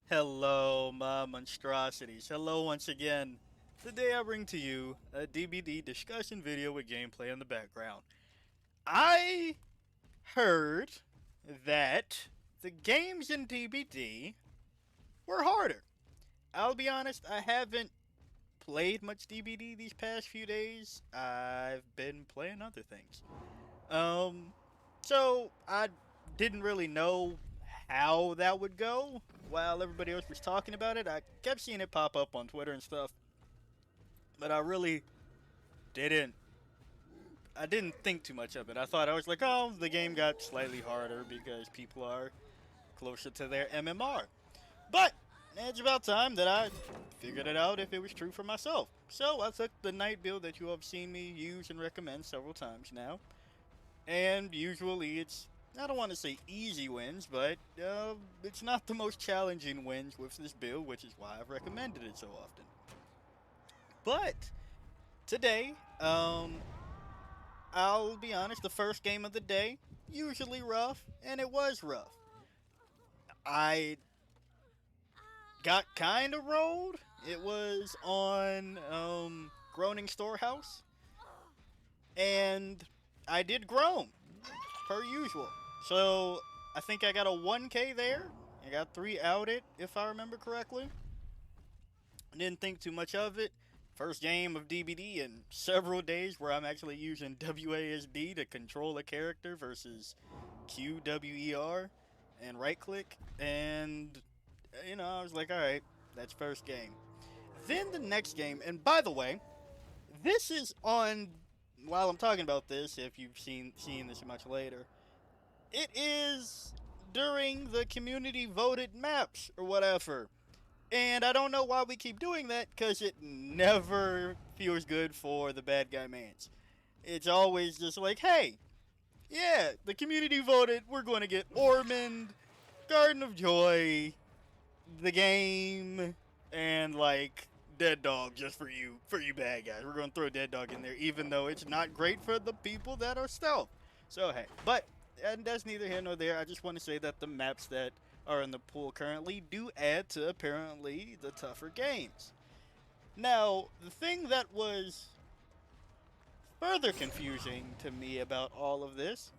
Hello, my monstrosities. Hello once again. Today I bring to you a DbD discussion video with gameplay in the background. I heard that the games in DbD were harder. I'll be honest, I haven't played much DbD these past few days. I've been playing other things. Um, so I didn't really know how that would go while everybody else was talking about it. I kept seeing it pop up on Twitter and stuff, but I really didn't. I didn't think too much of it. I thought I was like, oh, the game got slightly harder because people are closer to their MMR. But it's about time that I figured it out if it was true for myself. So I took the night build that you have seen me use and recommend several times now, and usually it's, I don't want to say easy wins, but it's not the most challenging wins with this build, which is why I've recommended it so often. But today, I'll be honest, the first game of the day, usually rough, and it was rough. I got kind of rolled. It was on Groaning Storehouse, and I did groan, per usual. So I think I got a 1K there. I got 3 outed, if I remember correctly. I didn't think too much of it. First game of DbD in several days where I'm actually using WASD to control a character versus QWER and right click. And, I was like, alright, that's first game. Then the next game, and by the way, this is on, while I'm talking about this, if you've seen this much later, it is during the community voted maps or whatever. And I don't know why we keep doing that, because it never feels good for the bad guy mains. It's always just like, hey, yeah, the community voted, we're going to get Ormond, Garden of Joy, the game, and like Dead Dog just for you bad guys. We're going to throw Dead Dog in there, even though it's not great for the people that are stealth. So hey, but and that's neither here nor there. I just want to say that the maps that are in the pool currently do add to apparently the tougher games. Now, the thing that was further confusing to me about all of this.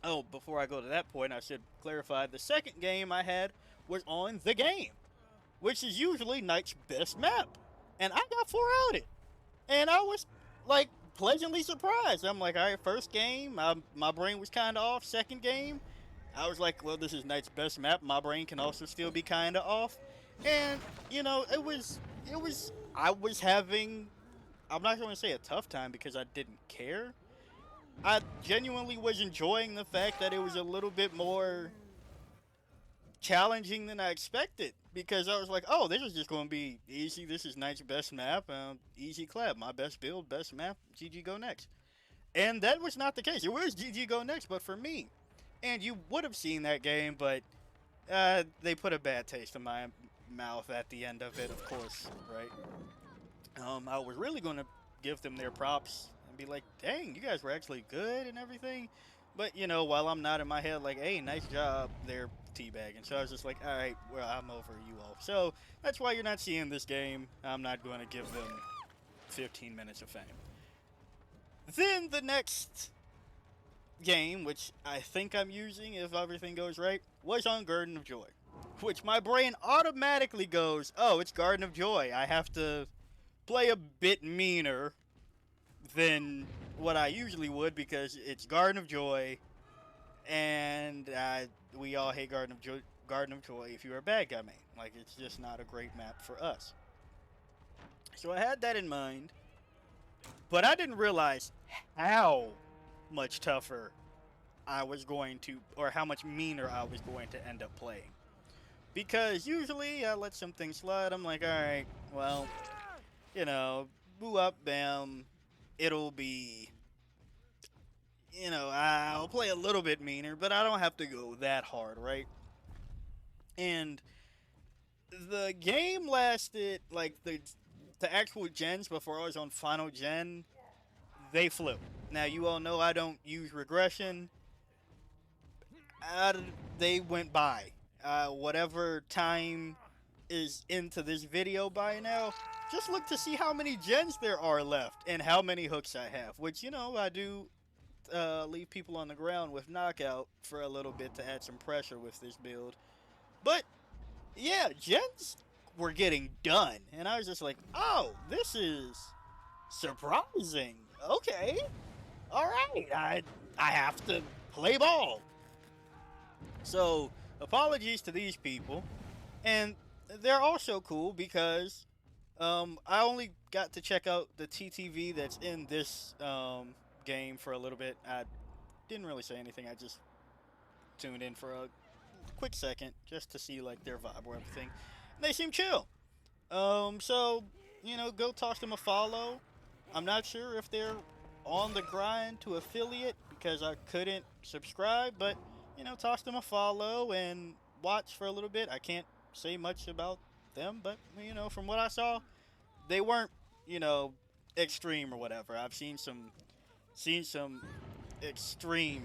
Oh, before I go to that point, I should clarify the second game I had was on the game, which is usually Knight's best map. And I got 4 outed. And I was like pleasantly surprised. I'm like, all right, first game, my brain was kind of off. Second game, I was like, well, this is Knight's best map. My brain can also still be kind of off. And, I was having, I'm not going to say a tough time because I didn't care. I genuinely was enjoying the fact that it was a little bit more challenging than I expected, because I was like, oh, this is just going to be easy. This is Knight's best map. Easy clap. My best build, best map. GG go next. And that was not the case. It was GG go next, but for me. And you would have seen that game, but they put a bad taste in my mouth at the end of it, of course, right? I was really going to give them their props and be like, dang, you guys were actually good and everything. But, while I'm not in my head like, hey, nice job, they're teabagging. So I was just like, all right, well, I'm over you all. So that's why you're not seeing this game. I'm not going to give them 15 minutes of fame. Then the next game, which I think I'm using if everything goes right, was on Garden of Joy. Which my brain automatically goes, oh, it's Garden of Joy. I have to play a bit meaner than what I usually would because it's Garden of Joy, and we all hate Garden of Joy. Garden of Joy if you're a bad guy main. Like, it's just not a great map for us. So I had that in mind, but I didn't realize how much tougher I was going to, or how much meaner I was going to end up playing. Because usually I let some things slide. I'm like, alright, well, boo up, bam, it'll be, I'll play a little bit meaner, but I don't have to go that hard, right? And the game lasted, like, the actual gens before I was on final gen, they flew. Now, you all know I don't use regression. They went by. whatever time is into this video by now, just look to see how many gens there are left and how many hooks I have. Which, you know, I do leave people on the ground with knockout for a little bit to add some pressure with this build. But yeah, gens were getting done, and I was just like, oh, this is surprising. Okay, all right, I have to play ball. So apologies to these people, and they're also cool because I only got to check out the TTV that's in this game for a little bit. I didn't really say anything. I just tuned in for a quick second just to see like their vibe or everything. And they seem chill. So you know, go toss them a follow. I'm not sure if they're on the grind to affiliate because I couldn't subscribe, but you know, toss them a follow and watch for a little bit. I can't say much about them, but you know, from what I saw, they weren't, you know, extreme or whatever. I've seen some extreme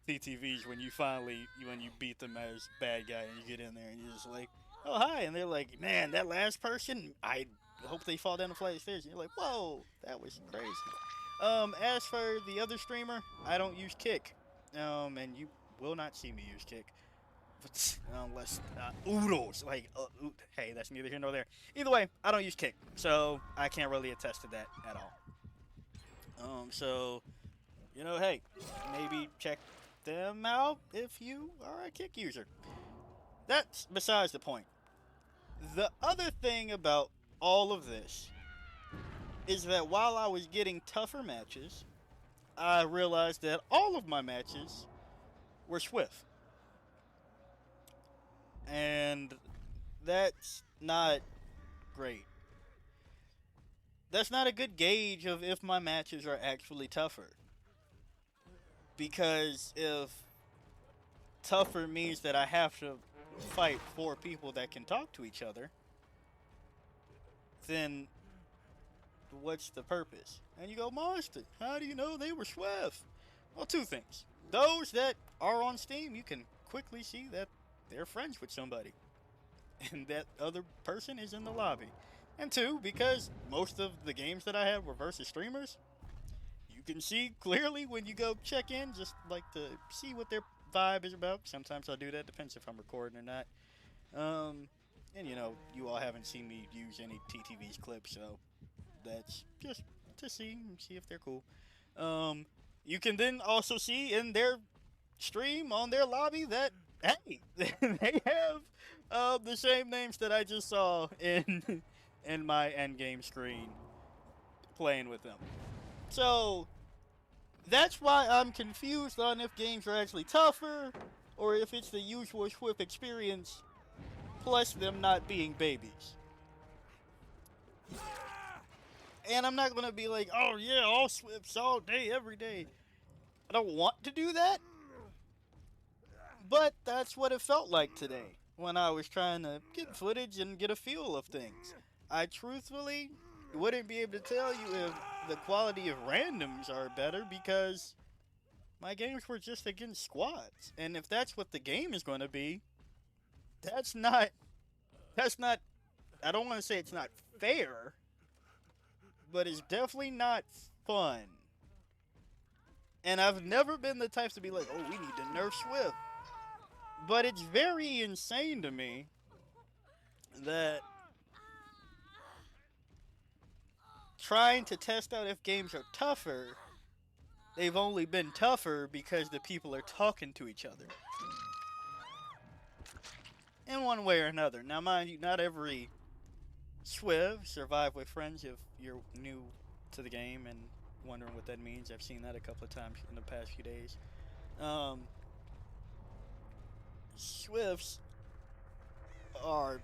CTVs when you beat them as bad guy and you get in there and you're just like, oh hi, and they're like, man, that last person, I hope they fall down the flight of stairs. And you're like, whoa, that was crazy. As for the other streamer, I don't use Kick, and you will not see me use Kick. Unless oodles hey, that's neither here nor there. Either way, I don't use Kick, so I can't really attest to that at all. So you know, hey, maybe check them out if you are a Kick user. That's besides the point. The other thing about all of this is that while I was getting tougher matches, I realized that all of my matches were SWF. And that's not great. That's not a good gauge of if my matches are actually tougher. Because if tougher means that I have to fight 4 people that can talk to each other, then what's the purpose? And you go, Monster, how do you know they were SWF? Well, 2 things. Those that are on Steam, you can quickly see that they're friends with somebody. And that other person is in the lobby. And 2, because most of the games that I had were versus streamers, you can see clearly when you go check in, just like to see what their vibe is about. Sometimes I do that, depends if I'm recording or not. And you know, you all haven't seen me use any TTV's clips, so that's just to see if they're cool. You can then also see in their stream on their lobby that, hey, they have the same names that I just saw in my endgame screen playing with them. So that's why I'm confused on if games are actually tougher or if it's the usual SWF experience plus them not being babies. And I'm not going to be like, oh yeah, all SWFs all day, every day. I don't want to do that. But that's what it felt like today when I was trying to get footage and get a feel of things. I truthfully wouldn't be able to tell you if the quality of randoms are better because my games were just against squads. And if that's what the game is going to be, that's not, I don't want to say it's not fair, but it's definitely not fun. And I've never been the type to be like, oh, we need to nerf SWF. But it's very insane to me that trying to test out if games are tougher, they've only been tougher because the people are talking to each other. In one way or another. Now, mind you, not every SWF survive with friends if you're new to the game and wondering what that means. I've seen that a couple of times in the past few days. SWFs are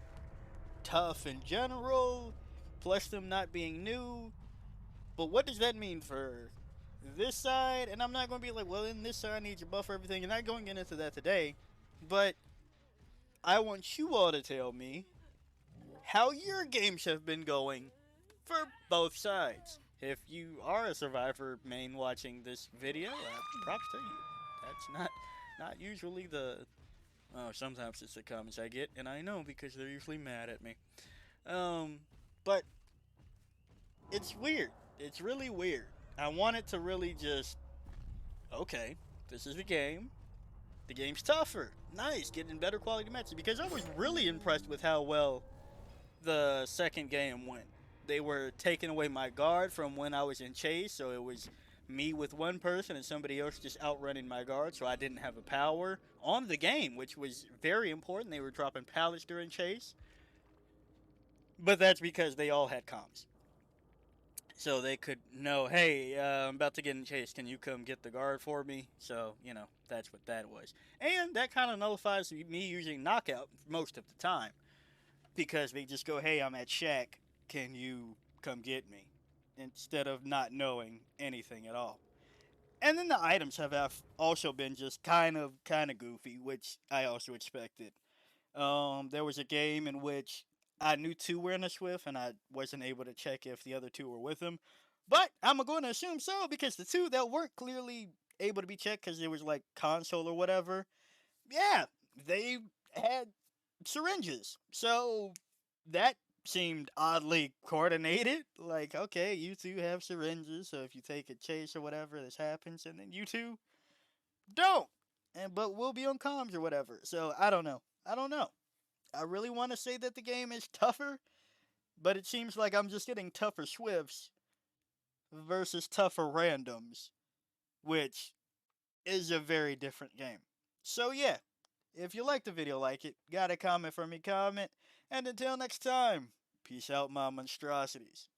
tough in general, plus them not being new. But what does that mean for this side? And I'm not going to be like, well, in this side I need to buffer everything. And I'm not going to get into that today. But I want you all to tell me how your games have been going for both sides. If you are a Survivor main watching this video, props to you. That's not usually the Oh, sometimes it's the comments I get, and I know because they're usually mad at me. But it's weird. It's really weird. I want it to really just, okay, this is the game. The game's tougher. Nice, getting better quality matches. Because I was really impressed with how well the second game went. They were taking away my guard from when I was in chase, so it was me with one person and somebody else just outrunning my guard, so I didn't have a power on the game, which was very important. They were dropping pallets during chase, but that's because they all had comms. So they could know, hey, I'm about to get in chase. Can you come get the guard for me? So, that's what that was. And that kind of nullifies me using knockout most of the time because they just go, hey, I'm at Shack. Can you come get me? Instead of not knowing anything at all. And then the items have also been just kind of goofy, which I also expected. There was a game in which I knew two were in a Swift, and I wasn't able to check if the other two were with him. But I'm going to assume so because the two that weren't clearly able to be checked because it was like console or whatever, yeah, they had syringes. So that seemed oddly coordinated. Like, okay, you two have syringes, so if you take a chase or whatever, this happens, and then you two don't. But we'll be on comms or whatever. So I don't know. I don't know. I really want to say that the game is tougher, but it seems like I'm just getting tougher Swifts versus tougher randoms, which is a very different game. So yeah, if you like the video, like it. Got a comment for me, comment. And until next time, peace out, my monstrosities.